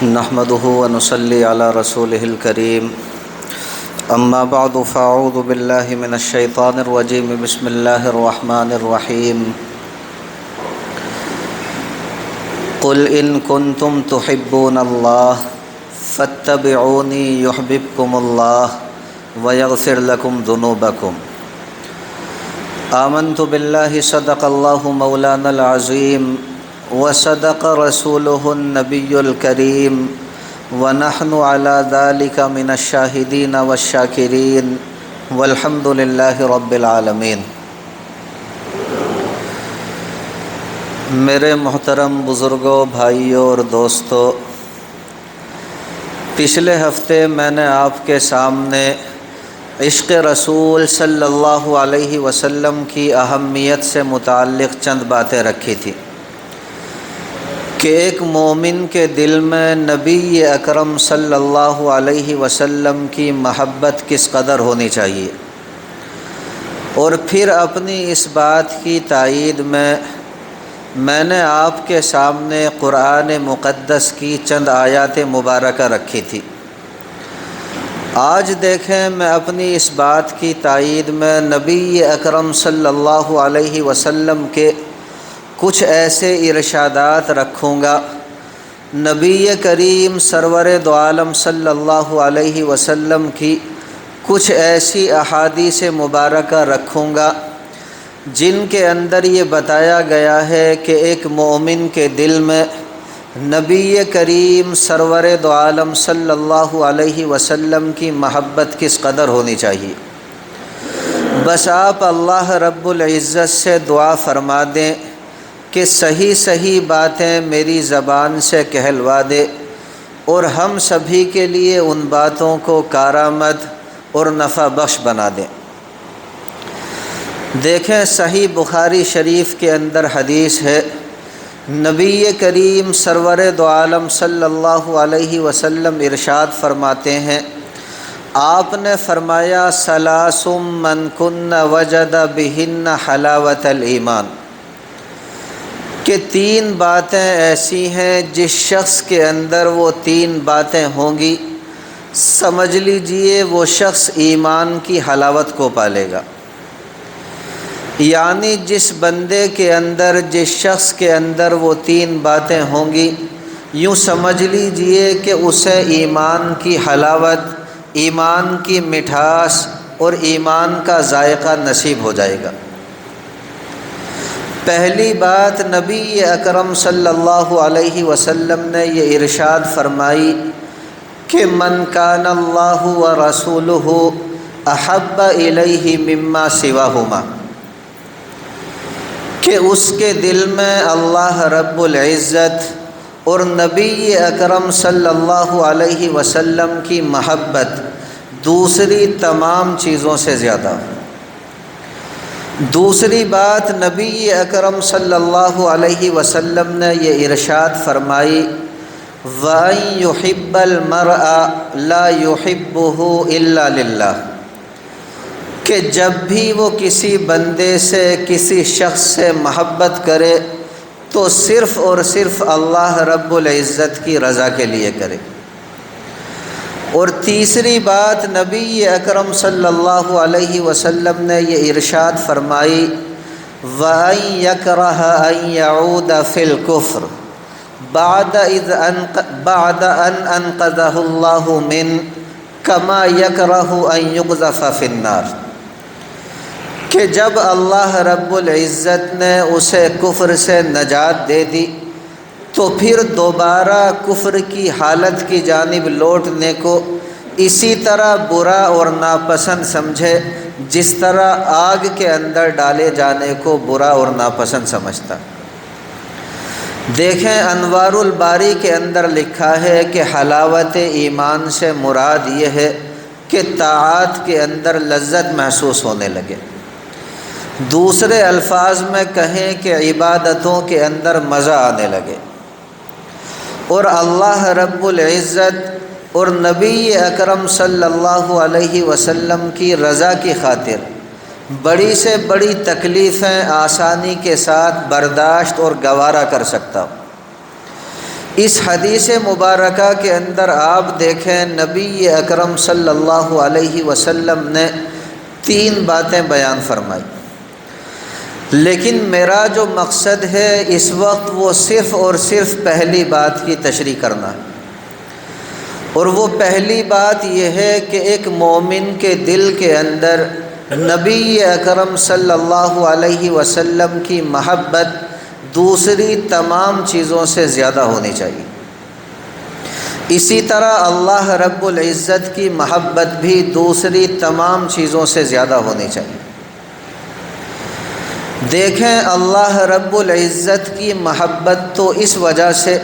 نحمده ونصلي على رسوله الكريم اما بعد فاعوذ بالله من الشيطان الرجيم بسم الله الرحمن الرحيم قل ان كنتم تحبون الله فاتبعوني يحببكم الله ويغفر لكم ذنوبكم آمنت بالله صدق الله مولانا العظيم وصدق رسوله النبي الكريم ونحن على ذلك من الشاهدين والشاكرين والحمد لله رب العالمين۔ میرے محترم بزرگوں، بھائیوں اور دوستوں، پچھلے ہفتے میں نے آپ کے سامنے عشق رسول صلی اللہ علیہ وسلم کی اہمیت سے متعلق چند باتیں رکھی تھی کہ ایک مومن کے دل میں نبی اکرم صلی اللہ علیہ وسلم کی محبت کس قدر ہونی چاہیے، اور پھر اپنی اس بات کی تائید میں نے آپ کے سامنے قرآن مقدس کی چند آیات مبارکہ رکھی تھی۔ آج دیکھیں، میں اپنی اس بات کی تائید میں نبی اکرم صلی اللہ علیہ وسلم کے کچھ ایسے ارشادات رکھوں گا، نبی کریم سرور دو عالم صلی اللہ علیہ وسلم کی کچھ ایسی احادیث مبارکہ رکھوں گا جن کے اندر یہ بتایا گیا ہے کہ ایک مومن کے دل میں نبی کریم سرور دو عالم صلی اللہ علیہ وسلم کی محبت کس قدر ہونی چاہیے۔ بس آپ اللہ رب العزت سے دعا فرما دیں کہ صحیح باتیں میری زبان سے کہلوا دے اور ہم سبھی کے لیے ان باتوں کو کارآمد اور نفع بخش بنا دیں۔ دیکھیں، صحیح بخاری شریف کے اندر حدیث ہے، نبی کریم سرور دو عالم صلی اللہ علیہ وسلم ارشاد فرماتے ہیں، آپ نے فرمایا ثلاث من کن وجد بہن حلاوت الایمان، کہ تین باتیں ایسی ہیں جس شخص کے اندر وہ تین باتیں ہوں گی، سمجھ لیجئے وہ شخص ایمان کی حلاوت کو پالے گا۔ یعنی جس بندے کے اندر، جس شخص کے اندر وہ تین باتیں ہوں گی، یوں سمجھ لیجئے کہ اسے ایمان کی حلاوت، ایمان کی مٹھاس اور ایمان کا ذائقہ نصیب ہو جائے گا۔ پہلی بات، نبی اکرم صلی اللہ علیہ وسلم نے یہ ارشاد فرمائی کہ من کان اللہ ورسولہ احب الیہ مما سواہما، کہ اس کے دل میں اللہ رب العزت اور نبی اکرم صلی اللہ علیہ وسلم کی محبت دوسری تمام چیزوں سے زیادہ۔ دوسری بات، نبی اکرم صلی اللہ علیہ وسلم نے یہ ارشاد فرمائی وَأَن يُحِبَّ الْمَرْءَ لَا يُحِبُّهُ إِلَّا لِلَّهِ، کہ جب بھی وہ کسی بندے سے، کسی شخص سے محبت کرے تو صرف اور صرف اللہ رب العزت کی رضا کے لیے کرے۔ اور تیسری بات، نبی اکرم صلی اللہ علیہ وسلم نے یہ ارشاد فرمائی وَأَن يَكْرَهَ أَن يَعُودَ فِي الْكُفْرِ بعد أن أنقذه الله منه كما يكره أن يقذف في النار، کہ جب اللہ رب العزت نے اسے کفر سے نجات دے دی تو پھر دوبارہ کفر کی حالت کی جانب لوٹنے کو اسی طرح برا اور ناپسند سمجھے جس طرح آگ کے اندر ڈالے جانے کو برا اور ناپسند سمجھتا۔ دیکھیں، انوار الباری کے اندر لکھا ہے کہ حلاوت ایمان سے مراد یہ ہے کہ طاعات کے اندر لذت محسوس ہونے لگے۔ دوسرے الفاظ میں کہیں کہ عبادتوں کے اندر مزہ آنے لگے، اور اللہ رب العزت اور نبی اکرم صلی اللہ علیہ وسلم کی رضا کی خاطر بڑی سے بڑی تکلیفیں آسانی کے ساتھ برداشت اور گوارا کر سکتا ہوں۔ اس حدیث مبارکہ کے اندر آپ دیکھیں نبی اکرم صلی اللہ علیہ وسلم نے 3 باتیں بیان فرمائی، لیکن میرا جو مقصد ہے اس وقت وہ صرف اور صرف پہلی بات کی تشریح کرنا ہے، اور وہ پہلی بات یہ ہے کہ ایک مومن کے دل کے اندر نبی اکرم صلی اللہ علیہ وسلم کی محبت دوسری تمام چیزوں سے زیادہ ہونی چاہیے۔ اسی طرح اللہ رب العزت کی محبت بھی دوسری تمام چیزوں سے زیادہ ہونی چاہیے۔ دیکھیں اللہ رب العزت کی محبت تو اس وجہ سے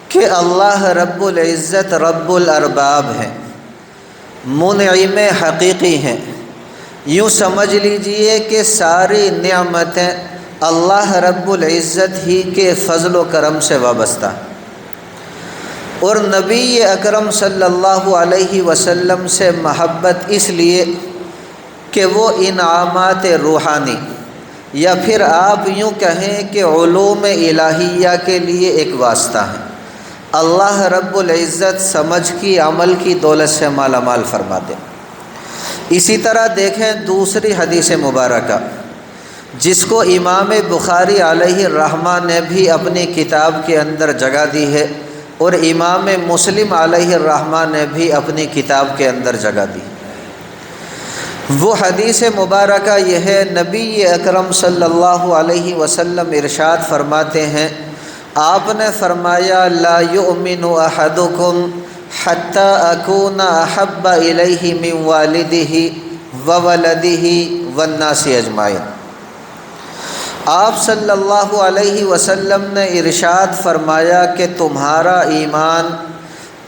کہ اللہ رب العزت رب الارباب ہیں، منعم حقیقی ہیں۔ یوں سمجھ لیجئے کہ ساری نعمتیں اللہ رب العزت ہی کے فضل و کرم سے وابستہ ہیں، اور نبی اکرم صلی اللہ علیہ وسلم سے محبت اس لیے کہ وہ انعامات روحانی یا پھر آپ یوں کہیں کہ علوم الہیہ کے لیے ایک واسطہ ہے۔ اللہ رب العزت سمجھ کی عمل کی دولت سے مالا مال فرما دے۔ اسی طرح دیکھیں دوسری حدیث مبارکہ جس کو امام بخاری علیہ الرحمہ نے بھی اپنی کتاب کے اندر جگہ دی ہے، اور امام مسلم علیہ الرحمہ نے بھی اپنی کتاب کے اندر جگہ دی۔ وہ حدیث مبارکہ یہ ہے، نبی اکرم صلی اللہ علیہ وسلم ارشاد فرماتے ہیں، آپ نے فرمایا لا یؤمن احدکم حتی اکون احب الیہ من والدہ وولدہ والناس اجمعین۔ آپ صلی اللہ علیہ وسلم نے ارشاد فرمایا کہ تمہارا ایمان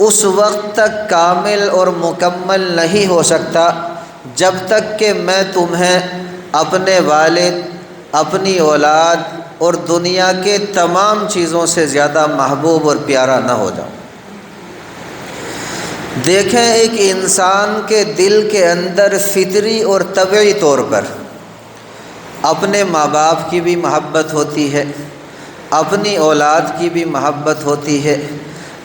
اس وقت تک کامل اور مکمل نہیں ہو سکتا جب تک کہ میں تمہیں اپنے والد، اپنی اولاد اور دنیا کے تمام چیزوں سے زیادہ محبوب اور پیارا نہ ہو جاؤں۔ دیکھیں ایک انسان کے دل کے اندر فطری اور طبعی طور پر اپنے ماں باپ کی بھی محبت ہوتی ہے، اپنی اولاد کی بھی محبت ہوتی ہے،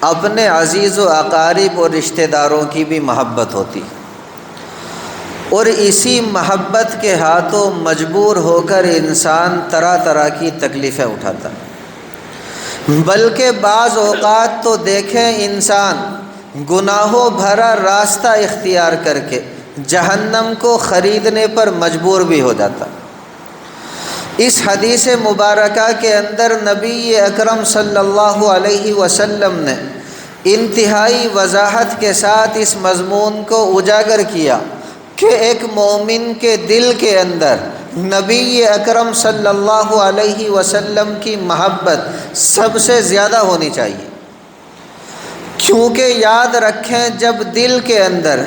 اپنے عزیز و اقارب اور رشتہ داروں کی بھی محبت ہوتی ہے، اور اسی محبت کے ہاتھوں مجبور ہو کر انسان طرح طرح کی تکلیفیں اٹھاتا ہے۔ بلکہ بعض اوقات تو دیکھیں انسان گناہوں بھرا راستہ اختیار کر کے جہنم کو خریدنے پر مجبور بھی ہو جاتا۔ اس حدیث مبارکہ کے اندر نبی اکرم صلی اللہ علیہ وسلم نے انتہائی وضاحت کے ساتھ اس مضمون کو اجاگر کیا کہ ایک مومن کے دل کے اندر نبی اکرم صلی اللہ علیہ وسلم کی محبت سب سے زیادہ ہونی چاہیے، کیونکہ یاد رکھیں جب دل کے اندر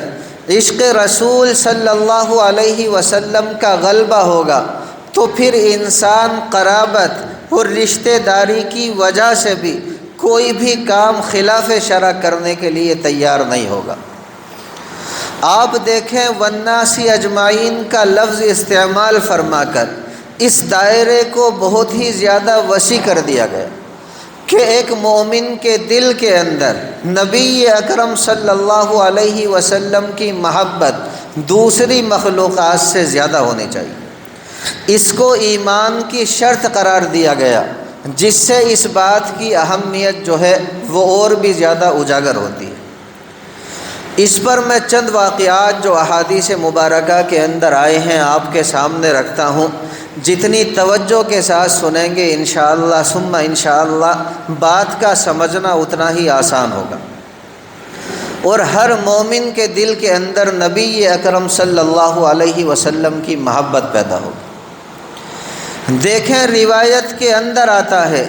عشق رسول صلی اللہ علیہ وسلم کا غلبہ ہوگا تو پھر انسان قرابت اور رشتہ داری کی وجہ سے بھی کوئی بھی کام خلاف شرع کرنے کے لیے تیار نہیں ہوگا۔ آپ دیکھیں والناس اجمعین کا لفظ استعمال فرما کر اس دائرے کو بہت ہی زیادہ وسیع کر دیا گیا کہ ایک مومن کے دل کے اندر نبی اکرم صلی اللہ علیہ وسلم کی محبت دوسری مخلوقات سے زیادہ ہونی چاہیے۔ اس کو ایمان کی شرط قرار دیا گیا، جس سے اس بات کی اہمیت جو ہے وہ اور بھی زیادہ اجاگر ہوتی ہے۔ اس پر میں چند واقعات جو احادیث مبارکہ کے اندر آئے ہیں آپ کے سامنے رکھتا ہوں، جتنی توجہ کے ساتھ سنیں گے انشاءاللہ ثم انشاءاللہ بات کا سمجھنا اتنا ہی آسان ہوگا، اور ہر مومن کے دل کے اندر نبی اکرم صلی اللہ علیہ وسلم کی محبت پیدا ہوگی۔ دیکھیں روایت کے اندر آتا ہے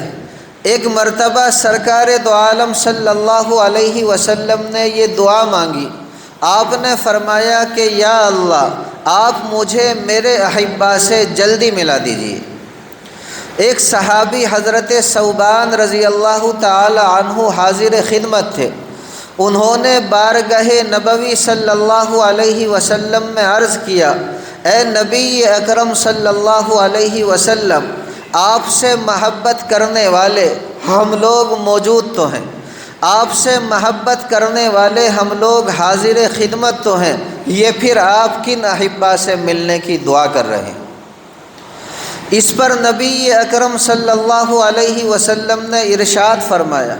ایک مرتبہ سرکار دو عالم صلی اللہ علیہ وسلم نے یہ دعا مانگی۔ آپ نے فرمایا کہ یا اللہ آپ مجھے میرے احبہ سے جلدی ملا دیجیے۔ ایک صحابی حضرت ثوبان رضی اللہ تعالی عنہ حاضر خدمت تھے، انہوں نے بارگاہ نبوی صلی اللہ علیہ وسلم میں عرض کیا، اے نبی اکرم صلی اللہ علیہ وسلم آپ سے محبت کرنے والے ہم لوگ موجود تو ہیں، آپ سے محبت کرنے والے ہم لوگ حاضر خدمت تو ہیں، یہ پھر آپ کن احبا سے ملنے کی دعا کر رہے ہیں؟ اس پر نبی اکرم صلی اللہ علیہ وسلم نے ارشاد فرمایا،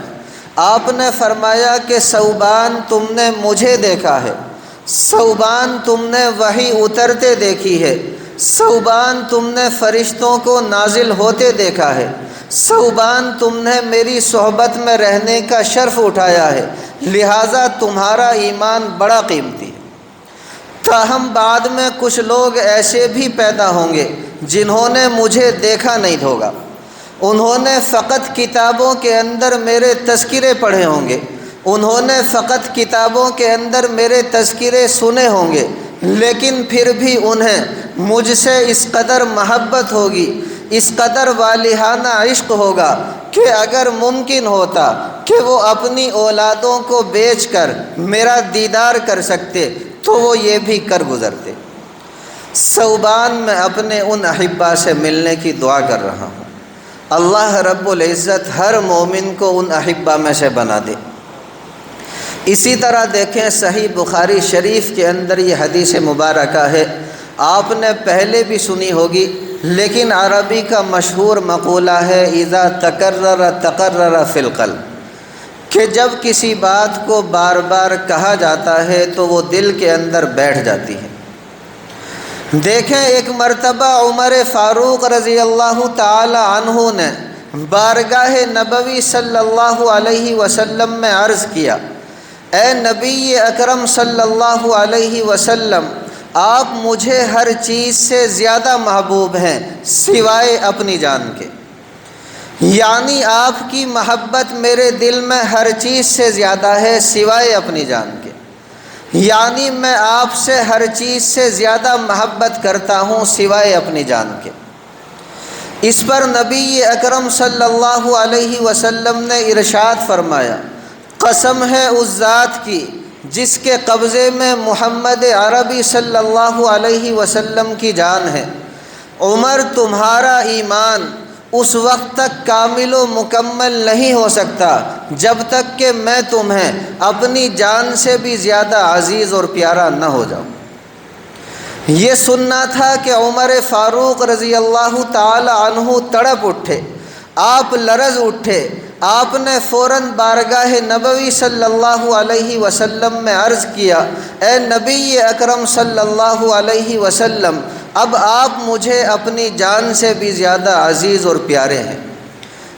آپ نے فرمایا کہ ثوبان تم نے مجھے دیکھا ہے، ثوبان تم نے وحی اترتے دیکھی ہے، ثوبان تم نے فرشتوں کو نازل ہوتے دیکھا ہے، ثوبان تم نے میری صحبت میں رہنے کا شرف اٹھایا ہے، لہٰذا تمہارا ایمان بڑا قیمتی ہے۔ تاہم بعد میں کچھ لوگ ایسے بھی پیدا ہوں گے جنہوں نے مجھے دیکھا نہیں ہوگا، انہوں نے فقط کتابوں کے اندر میرے تذکرے پڑھے ہوں گے، انہوں نے فقط کتابوں کے اندر میرے تذکرے سنے ہوں گے، لیکن پھر بھی انہیں مجھ سے اس قدر محبت ہوگی، اس قدر والہانہ عشق ہوگا کہ اگر ممکن ہوتا کہ وہ اپنی اولادوں کو بیچ کر میرا دیدار کر سکتے تو وہ یہ بھی کر گزرتے۔ ثوبان میں اپنے ان احبا سے ملنے کی دعا کر رہا ہوں، اللہ رب العزت ہر مومن کو ان احبا میں سے بنا دے۔ اسی طرح دیکھیں صحیح بخاری شریف کے اندر یہ حدیث مبارکہ ہے، آپ نے پہلے بھی سنی ہوگی، لیکن عربی کا مشہور مقولہ ہے اذا تکرر تقرر فی القلب، کہ جب کسی بات کو بار بار کہا جاتا ہے تو وہ دل کے اندر بیٹھ جاتی ہے۔ دیکھیں ایک مرتبہ عمر فاروق رضی اللہ تعالی عنہ نے بارگاہ نبوی صلی اللہ علیہ وسلم میں عرض کیا، اے نبی اکرم صلی اللہ علیہ وسلم، آپ مجھے ہر چیز سے زیادہ محبوب ہیں سوائے اپنی جان کے، یعنی آپ کی محبت میرے دل میں ہر چیز سے زیادہ ہے سوائے اپنی جان کے، یعنی میں آپ سے ہر چیز سے زیادہ محبت کرتا ہوں سوائے اپنی جان کے۔ اس پر نبی اکرم صلی اللہ علیہ وسلم نے ارشاد فرمایا، قسم ہے اس ذات کی جس کے قبضے میں محمد عربی صلی اللہ علیہ وسلم کی جان ہے، عمر تمہارا ایمان اس وقت تک کامل و مکمل نہیں ہو سکتا جب تک کہ میں تمہیں اپنی جان سے بھی زیادہ عزیز اور پیارا نہ ہو جاؤں۔ یہ سننا تھا کہ عمر فاروق رضی اللہ تعالی عنہ تڑپ اٹھے، آپ لرز اٹھے، آپ نے فوراً بارگاہ نبوی صلی اللہ علیہ وسلم میں عرض کیا، اے نبی اکرم صلی اللہ علیہ وسلم، اب آپ مجھے اپنی جان سے بھی زیادہ عزیز اور پیارے ہیں۔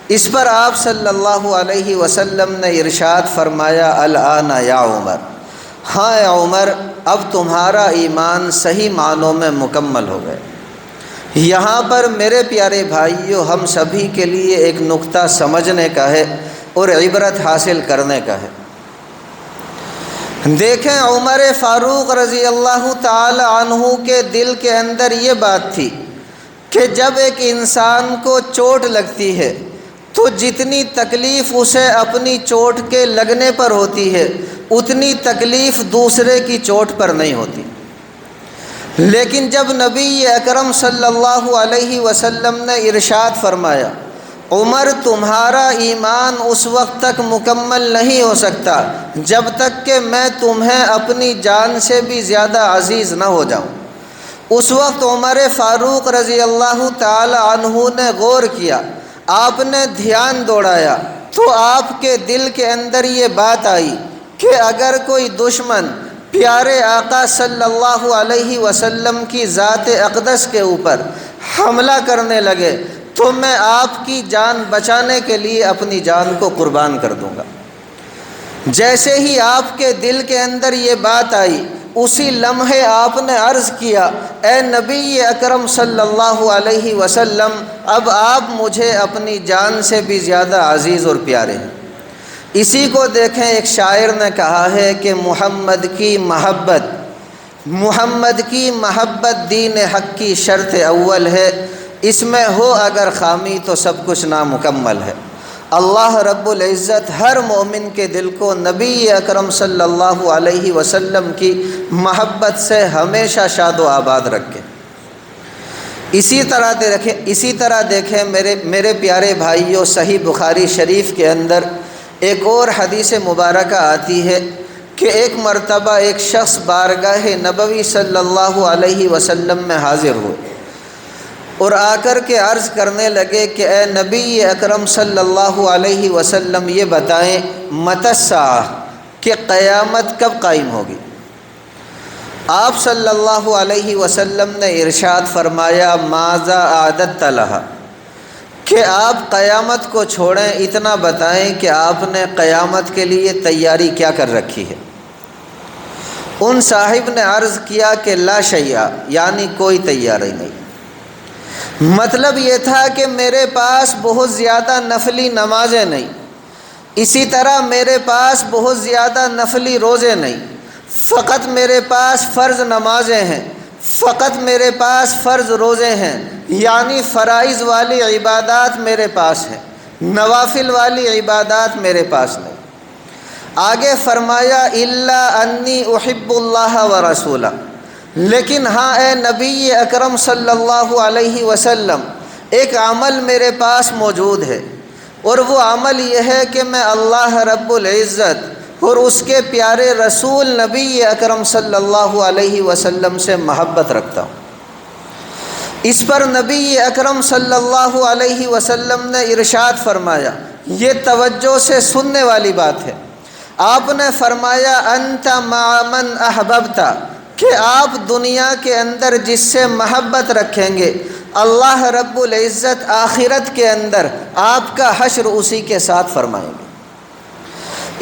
اس پر آپ صلی اللہ علیہ وسلم نے ارشاد فرمایا، الآن یا عمر، ہاں اے عمر، اب تمہارا ایمان صحیح معنوں میں مکمل ہو گئے۔ یہاں پر میرے پیارے بھائیو ہم سبھی کے لیے ایک نقطہ سمجھنے کا ہے اور عبرت حاصل کرنے کا ہے۔ دیکھیں عمر فاروق رضی اللہ تعالی عنہ کے دل کے اندر یہ بات تھی کہ جب ایک انسان کو چوٹ لگتی ہے تو جتنی تکلیف اسے اپنی چوٹ کے لگنے پر ہوتی ہے اتنی تکلیف دوسرے کی چوٹ پر نہیں ہوتی، لیکن جب نبی اکرم صلی اللہ علیہ وسلم نے ارشاد فرمایا، عمر تمہارا ایمان اس وقت تک مکمل نہیں ہو سکتا جب تک کہ میں تمہیں اپنی جان سے بھی زیادہ عزیز نہ ہو جاؤں، اس وقت عمر فاروق رضی اللہ تعالی عنہ نے غور کیا، آپ نے دھیان دوڑایا تو آپ کے دل کے اندر یہ بات آئی کہ اگر کوئی دشمن پیارے آقا صلی اللہ علیہ وسلم کی ذات اقدس کے اوپر حملہ کرنے لگے تو میں آپ کی جان بچانے کے لیے اپنی جان کو قربان کر دوں گا۔ جیسے ہی آپ کے دل کے اندر یہ بات آئی اسی لمحے آپ نے عرض کیا، اے نبی اکرم صلی اللہ علیہ وسلم، اب آپ مجھے اپنی جان سے بھی زیادہ عزیز اور پیارے ہیں۔ اسی کو دیکھیں ایک شاعر نے کہا ہے کہ محمد کی محبت دین حق کی شرط اول ہے، اس میں ہو اگر خامی تو سب کچھ نامکمل ہے۔ اللہ رب العزت ہر مومن کے دل کو نبی اکرم صلی اللہ علیہ وسلم کی محبت سے ہمیشہ شاد و آباد رکھے۔ اسی طرح دیکھیں میرے پیارے بھائیوں، صحیح بخاری شریف کے اندر ایک اور حدیث مبارکہ آتی ہے کہ ایک مرتبہ ایک شخص بارگاہ نبوی صلی اللہ علیہ وسلم میں حاضر ہوئے اور آ کر کے عرض کرنے لگے کہ اے نبی اکرم صلی اللہ علیہ وسلم، یہ بتائیں متی الساعہ کہ قیامت کب قائم ہوگی؟ آپ صلی اللہ علیہ وسلم نے ارشاد فرمایا ماذا اعددت لہا، کہ آپ قیامت کو چھوڑیں، اتنا بتائیں کہ آپ نے قیامت کے لیے تیاری کیا کر رکھی ہے؟ ان صاحب نے عرض کیا کہ لا شیء، یعنی کوئی تیاری نہیں۔ مطلب یہ تھا کہ میرے پاس بہت زیادہ نفلی نمازیں نہیں، اسی طرح میرے پاس بہت زیادہ نفلی روزے نہیں، فقط میرے پاس فرض نمازیں ہیں، فقط میرے پاس فرض روزے ہیں، یعنی فرائض والی عبادات میرے پاس ہیں، نوافل والی عبادات میرے پاس نہیں۔ آگے فرمایا الا انی احب اللہ ورسولہ، لیکن ہاں اے نبی اکرم صلی اللہ علیہ وسلم، ایک عمل میرے پاس موجود ہے، اور وہ عمل یہ ہے کہ میں اللہ رب العزت اور اس کے پیارے رسول نبی اکرم صلی اللہ علیہ وسلم سے محبت رکھتا ہوں۔ اس پر نبی اکرم صلی اللہ علیہ وسلم نے ارشاد فرمایا، یہ توجہ سے سننے والی بات ہے، آپ نے فرمایا انت مع من احببت، کہ آپ دنیا کے اندر جس سے محبت رکھیں گے، اللہ رب العزت آخرت کے اندر آپ کا حشر اسی کے ساتھ فرمائیں گے۔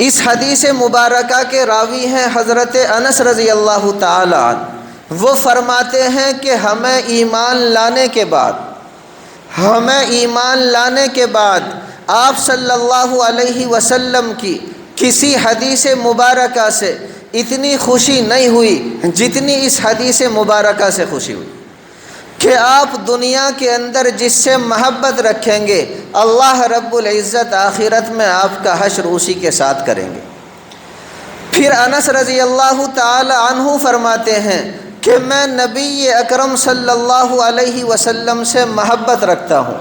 اس حدیث مبارکہ کے راوی ہیں حضرت انس رضی اللہ تعالی عنہ۔ وہ فرماتے ہیں کہ ہمیں ایمان لانے کے بعد آپ صلی اللہ علیہ وسلم کی کسی حدیث مبارکہ سے اتنی خوشی نہیں ہوئی جتنی اس حدیث مبارکہ سے خوشی ہوئی، کہ آپ دنیا کے اندر جس سے محبت رکھیں گے، اللہ رب العزت آخرت میں آپ کا حشر اسی کے ساتھ کریں گے۔ پھر انس رضی اللہ تعالی عنہ فرماتے ہیں کہ میں نبی اکرم صلی اللہ علیہ وسلم سے محبت رکھتا ہوں،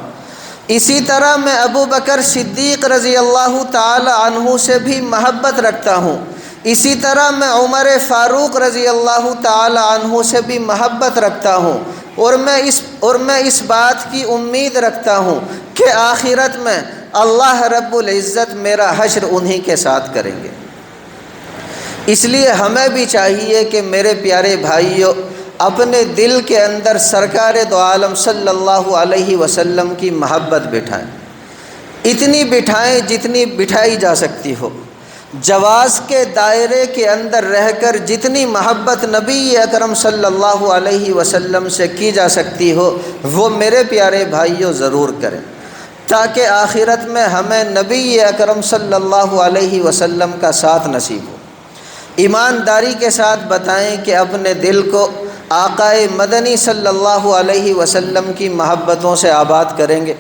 اسی طرح میں ابو بکر صدیق رضی اللہ تعالی عنہ سے بھی محبت رکھتا ہوں، اسی طرح میں عمر فاروق رضی اللہ تعالی عنہ سے بھی محبت رکھتا ہوں، اور میں اس بات کی امید رکھتا ہوں کہ آخرت میں اللہ رب العزت میرا حشر انہی کے ساتھ کریں گے۔ اس لیے ہمیں بھی چاہیے کہ میرے پیارے بھائیوں، اپنے دل کے اندر سرکار دو عالم صلی اللہ علیہ وسلم کی محبت بٹھائیں، اتنی بٹھائیں جتنی بٹھائی جا سکتی ہو۔ جواز کے دائرے کے اندر رہ کر جتنی محبت نبی اکرم صلی اللہ علیہ وسلم سے کی جا سکتی ہو، وہ میرے پیارے بھائیوں ضرور کریں، تاکہ آخرت میں ہمیں نبی اکرم صلی اللہ علیہ وسلم کا ساتھ نصیب ہو۔ ایمانداری کے ساتھ بتائیں کہ اپنے دل کو آقا مدنی صلی اللہ علیہ وسلم کی محبتوں سے آباد کریں گے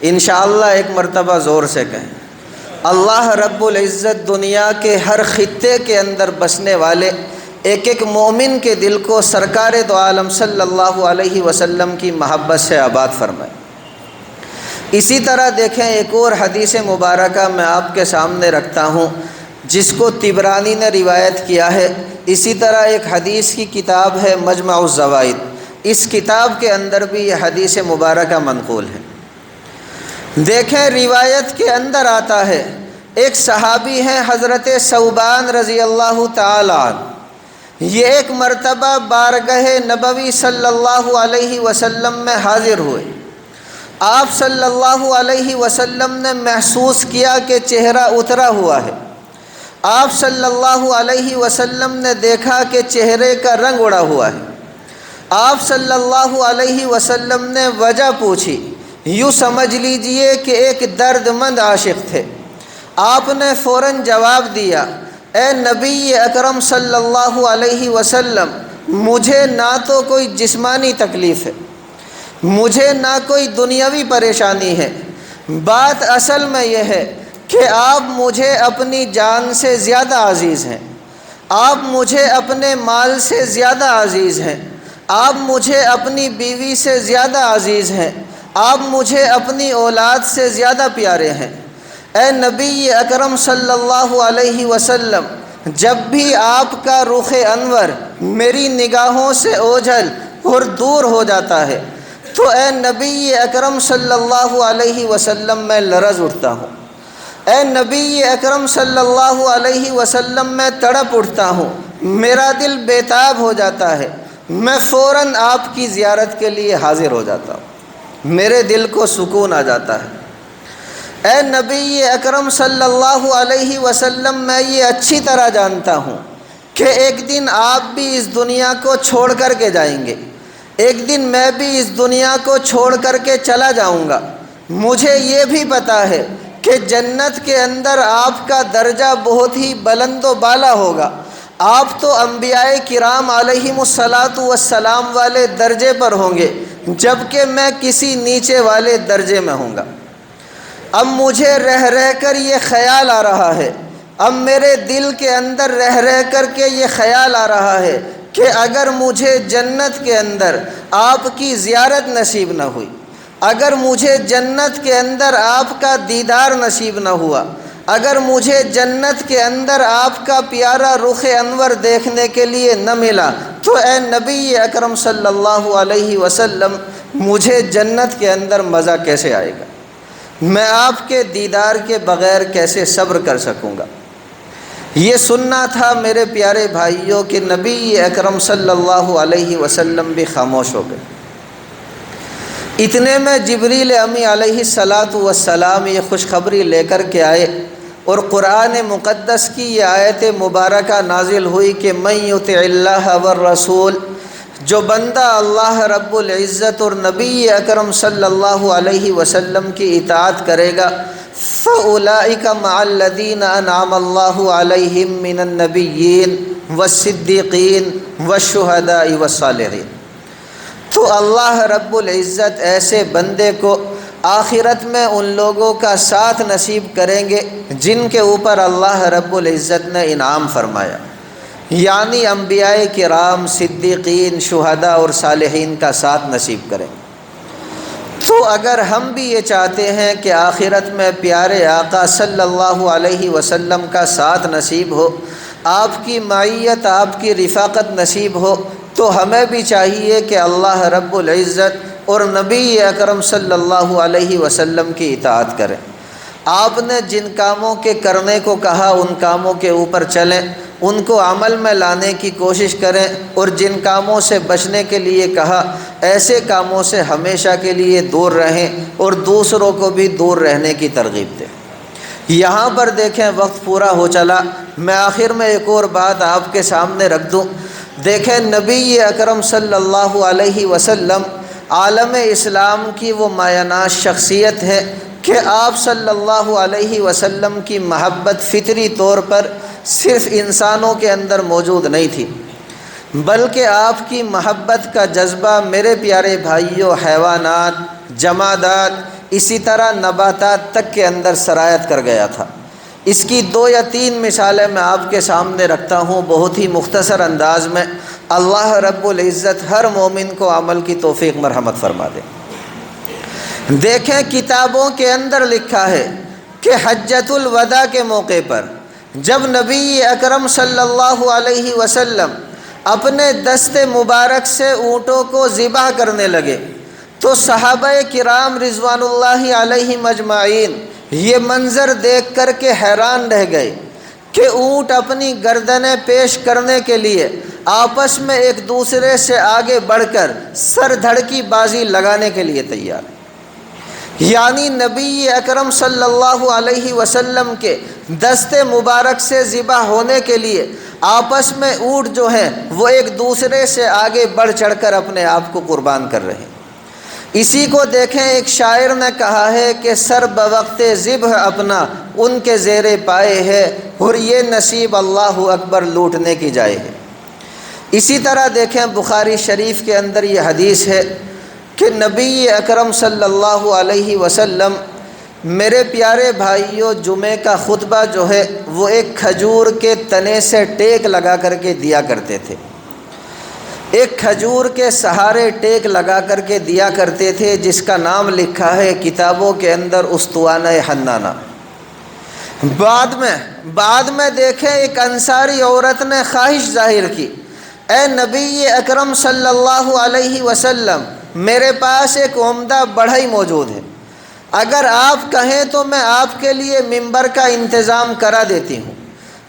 انشاءاللہ۔ ایک مرتبہ زور سے کہیں، اللہ رب العزت دنیا کے ہر خطے کے اندر بسنے والے ایک ایک مومن کے دل کو سرکار دو عالم صلی اللہ علیہ وسلم کی محبت سے آباد فرمائے۔ اسی طرح دیکھیں ایک اور حدیث مبارکہ میں آپ کے سامنے رکھتا ہوں، جس کو طبرانی نے روایت کیا ہے۔ اسی طرح ایک حدیث کی کتاب ہے مجمع الزوائد، اس کتاب کے اندر بھی یہ حدیث مبارکہ منقول ہے۔ دیکھیں روایت کے اندر آتا ہے، ایک صحابی ہیں حضرت ثوبان رضی اللہ تعالی عنہ، یہ ایک مرتبہ بارگاہ نبوی صلی اللہ علیہ وسلم میں حاضر ہوئے۔ آپ صلی اللہ علیہ وسلم نے محسوس کیا کہ چہرہ اترا ہوا ہے۔ آپ صلی اللہ علیہ وسلم نے دیکھا کہ چہرے کا رنگ اڑا ہوا ہے۔ آپ صلی اللہ علیہ وسلم نے وجہ پوچھی، یوں سمجھ لیجئے کہ ایک درد مند عاشق تھے۔ آپ نے فوراً جواب دیا، اے نبی اکرم صلی اللہ علیہ وسلم، مجھے نہ تو کوئی جسمانی تکلیف ہے، مجھے نہ کوئی دنیاوی پریشانی ہے، بات اصل میں یہ ہے کہ آپ مجھے اپنی جان سے زیادہ عزیز ہیں، آپ مجھے اپنے مال سے زیادہ عزیز ہیں، آپ مجھے اپنی بیوی سے زیادہ عزیز ہیں، آپ مجھے اپنی اولاد سے زیادہ پیارے ہیں۔ اے نبی اکرم صلی اللہ علیہ وسلم، جب بھی آپ کا رخ انور میری نگاہوں سے اوجھل اور دور ہو جاتا ہے تو اے نبی اکرم صلی اللہ علیہ وسلم میں لرز اٹھتا ہوں۔ اے نبی اکرم صلی اللہ علیہ وسلم میں تڑپ اٹھتا ہوں، میرا دل بیتاب ہو جاتا ہے، میں فوراً آپ کی زیارت کے لیے حاضر ہو جاتا ہوں، میرے دل کو سکون آ جاتا ہے۔ اے نبی اکرم صلی اللہ علیہ وسلم، میں یہ اچھی طرح جانتا ہوں کہ ایک دن آپ بھی اس دنیا کو چھوڑ کر کے جائیں گے، ایک دن میں بھی اس دنیا کو چھوڑ کر کے چلا جاؤں گا۔ مجھے یہ بھی پتہ ہے کہ جنت کے اندر آپ کا درجہ بہت ہی بلند و بالا ہوگا، آپ تو انبیاء کرام علیہم الصلاۃ والسلام والے درجے پر ہوں گے، جبکہ میں کسی نیچے والے درجے میں ہوں گا۔ اب مجھے رہ رہ کر یہ خیال آ رہا ہے، اب میرے دل کے اندر رہ رہ کر کے یہ خیال آ رہا ہے کہ اگر مجھے جنت کے اندر آپ کی زیارت نصیب نہ ہوئی، اگر مجھے جنت کے اندر آپ کا دیدار نصیب نہ ہوا، اگر مجھے جنت کے اندر آپ کا پیارا رخ انور دیکھنے کے لیے نہ ملا تو اے نبی اکرم صلی اللہ علیہ وسلم، مجھے جنت کے اندر مزہ کیسے آئے گا؟ میں آپ کے دیدار کے بغیر کیسے صبر کر سکوں گا؟ یہ سننا تھا میرے پیارے بھائیوں کہ نبی اکرم صلی اللہ علیہ وسلم بھی خاموش ہو گئے۔ اتنے میں جبریل امی علیہ الصلاۃ والسلام یہ خوشخبری لے کر کے آئے اور قرآن مقدس کی یہ آیت مبارکہ نازل ہوئی کہ من یطع اللہ والرسول، جو بندہ اللہ رب العزت اور نبی اکرم صلی اللہ علیہ وسلم کی اطاعت کرے گا فَأُولَئِكَ مَعَ الَّذِينَ أَنْعَمَ اللَّهُ عَلَيْهِم مِّنَ النَّبِيِّينَ وَالصِّدِّيقِينَ وَالشُّهَدَاءِ وَالصَّالِحِينَ۔ تو اللہ رب العزت ایسے بندے کو آخرت میں ان لوگوں کا ساتھ نصیب کریں گے جن کے اوپر اللہ رب العزت نے انعام فرمایا، یعنی انبیاء کرام، صدیقین، شہداء اور صالحین کا ساتھ نصیب کریں۔ تو اگر ہم بھی یہ چاہتے ہیں کہ آخرت میں پیارے آقا صلی اللہ علیہ وسلم کا ساتھ نصیب ہو، آپ کی معیت، آپ کی رفاقت نصیب ہو، تو ہمیں بھی چاہیے کہ اللہ رب العزت اور نبی اکرم صلی اللہ علیہ وسلم کی اطاعت کریں۔ آپ نے جن کاموں کے کرنے کو کہا ان کاموں کے اوپر چلیں، ان کو عمل میں لانے کی کوشش کریں، اور جن کاموں سے بچنے کے لیے کہا ایسے کاموں سے ہمیشہ کے لیے دور رہیں اور دوسروں کو بھی دور رہنے کی ترغیب دیں۔ یہاں پر دیکھیں وقت پورا ہو چلا، میں آخر میں ایک اور بات آپ کے سامنے رکھ دوں۔ دیکھیں نبی اکرم صلی اللہ علیہ وسلم عالم اسلام کی وہ مایہ ناز شخصیت ہے کہ آپ صلی اللہ علیہ وسلم کی محبت فطری طور پر صرف انسانوں کے اندر موجود نہیں تھی، بلکہ آپ کی محبت کا جذبہ میرے پیارے بھائیوں حیوانات، جمادات، اسی طرح نباتات تک کے اندر سرایت کر گیا تھا۔ اس کی 2 یا 3 مثالیں میں آپ کے سامنے رکھتا ہوں بہت ہی مختصر انداز میں، اللہ رب العزت ہر مومن کو عمل کی توفیق مرحمت فرما دے۔ دیکھیں کتابوں کے اندر لکھا ہے کہ حجۃ الوداع کے موقع پر جب نبی اکرم صلی اللہ علیہ وسلم اپنے دست مبارک سے اونٹوں کو ذبح کرنے لگے تو صحابہ کرام رضوان اللہ علیہم اجمعین یہ منظر دیکھ کر کے حیران رہ گئے کہ اونٹ اپنی گردنیں پیش کرنے کے لیے آپس میں ایک دوسرے سے آگے بڑھ کر سر دھڑ کی بازی لگانے کے لیے تیار ہیں۔ یعنی نبی اکرم صلی اللہ علیہ وسلم کے دست مبارک سے ذبح ہونے کے لیے آپس میں اونٹ جو ہیں وہ ایک دوسرے سے آگے بڑھ چڑھ کر اپنے آپ کو قربان کر رہے ہیں۔ اسی کو دیکھیں ایک شاعر نے کہا ہے کہ سر بوقت ذبح اپنا ان کے زیر پائے ہے، اور یہ نصیب اللہ اکبر لوٹنے کی جائے ہے۔ اسی طرح دیکھیں بخاری شریف کے اندر یہ حدیث ہے کہ نبی اکرم صلی اللہ علیہ وسلم میرے پیارے بھائیوں جمعہ کا خطبہ جو ہے وہ ایک کھجور کے تنے سے ٹیک لگا کر کے دیا کرتے تھے۔ ایک کھجور کے سہارے ٹیک لگا کر کے دیا کرتے تھے، جس کا نام لکھا ہے کتابوں کے اندر اسطوانہ حنانہ۔ بعد میں دیکھیں ایک انصاری عورت نے خواہش ظاہر کی، اے نبی اکرم صلی اللہ علیہ وسلم، میرے پاس ایک عمدہ بڑھئی موجود ہے، اگر آپ کہیں تو میں آپ کے لیے ممبر کا انتظام کرا دیتی ہوں،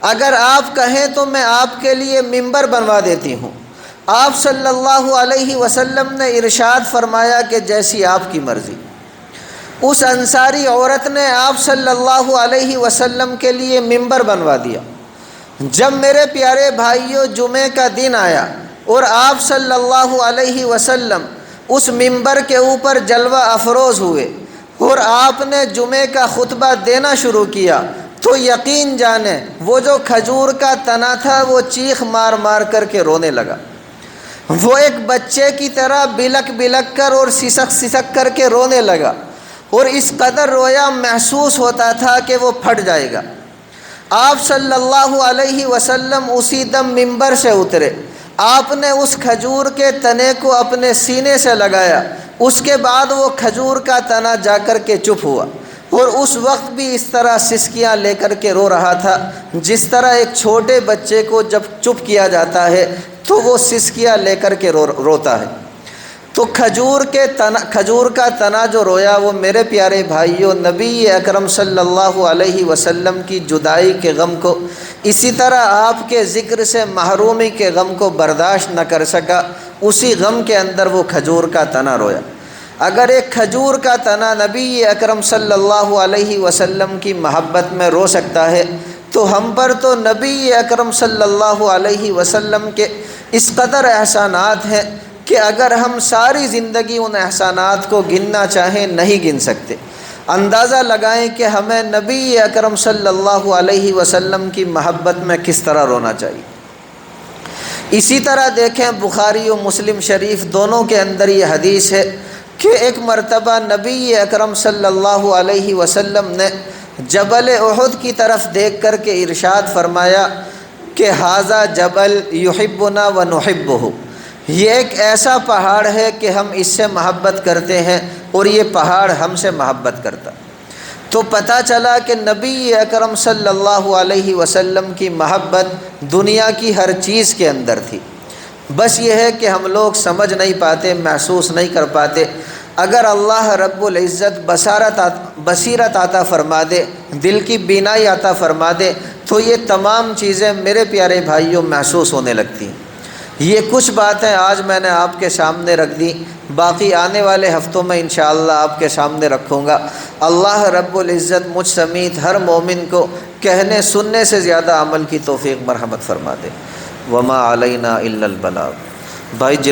اگر آپ کہیں تو میں آپ کے لیے ممبر بنوا دیتی ہوں۔ آپ صلی اللہ علیہ وسلم نے ارشاد فرمایا کہ جیسی آپ کی مرضی۔ اس انصاری عورت نے آپ صلی اللہ علیہ وسلم کے لیے ممبر بنوا دیا۔ جب میرے پیارے بھائیوں جمعے کا دن آیا اور آپ صلی اللہ علیہ وسلم اس ممبر کے اوپر جلوہ افروز ہوئے اور آپ نے جمعے کا خطبہ دینا شروع کیا، تو یقین جانیں وہ جو کھجور کا تنا تھا وہ چیخ مار مار کر کے رونے لگا۔ وہ ایک بچے کی طرح بلک بلک کر اور سسک سسک کر کے رونے لگا، اور اس قدر رویا محسوس ہوتا تھا کہ وہ پھٹ جائے گا۔ آپ صلی اللہ علیہ وسلم اسی دم ممبر سے اترے، آپ نے اس کھجور کے تنے کو اپنے سینے سے لگایا، اس کے بعد وہ کھجور کا تنا جا کر کے چپ ہوا، اور اس وقت بھی اس طرح سسکیاں لے کر کے رو رہا تھا، جس طرح ایک چھوٹے بچے کو جب چپ کیا جاتا ہے تو وہ سسکیاں لے کر کے روتا ہے۔ تو کھجور کا تنا جو رویا، وہ میرے پیارے بھائیوں نبی اکرم صلی اللہ علیہ وسلم کی جدائی کے غم کو، اسی طرح آپ کے ذکر سے محرومی کے غم کو برداشت نہ کر سکا، اسی غم کے اندر وہ کھجور کا تنا رویا۔ اگر ایک کھجور کا تنا نبی اکرم صلی اللہ علیہ وسلم کی محبت میں رو سکتا ہے، تو ہم پر تو نبی اکرم صلی اللہ علیہ وسلم کے اس قدر احسانات ہیں کہ اگر ہم ساری زندگی ان احسانات کو گننا چاہیں نہیں گن سکتے۔ اندازہ لگائیں کہ ہمیں نبی اکرم صلی اللہ علیہ وسلم کی محبت میں کس طرح رونا چاہیے۔ اسی طرح دیکھیں بخاری و مسلم شریف دونوں کے اندر یہ حدیث ہے کہ ایک مرتبہ نبی اکرم صلی اللہ علیہ وسلم نے جبل احد کی طرف دیکھ کر کے ارشاد فرمایا کہ ھذا جبل یحبنا و نحبہ، یہ ایک ایسا پہاڑ ہے کہ ہم اس سے محبت کرتے ہیں اور یہ پہاڑ ہم سے محبت کرتا۔ تو پتہ چلا کہ نبی اکرم صلی اللہ علیہ وسلم کی محبت دنیا کی ہر چیز کے اندر تھی، بس یہ ہے کہ ہم لوگ سمجھ نہیں پاتے، محسوس نہیں کر پاتے۔ اگر اللہ رب العزت بصیرت عطا فرما دے، دل کی بینائی عطا فرما دے، تو یہ تمام چیزیں میرے پیارے بھائیوں محسوس ہونے لگتی ہیں۔ یہ کچھ باتیں آج میں نے آپ کے سامنے رکھ دی، باقی آنے والے ہفتوں میں انشاءاللہ آپ کے سامنے رکھوں گا۔ اللہ رب العزت مجھ سمیت ہر مومن کو کہنے سننے سے زیادہ عمل کی توفیق مرحمت فرما دے۔ وما علینا الا البلاغ۔ بھائی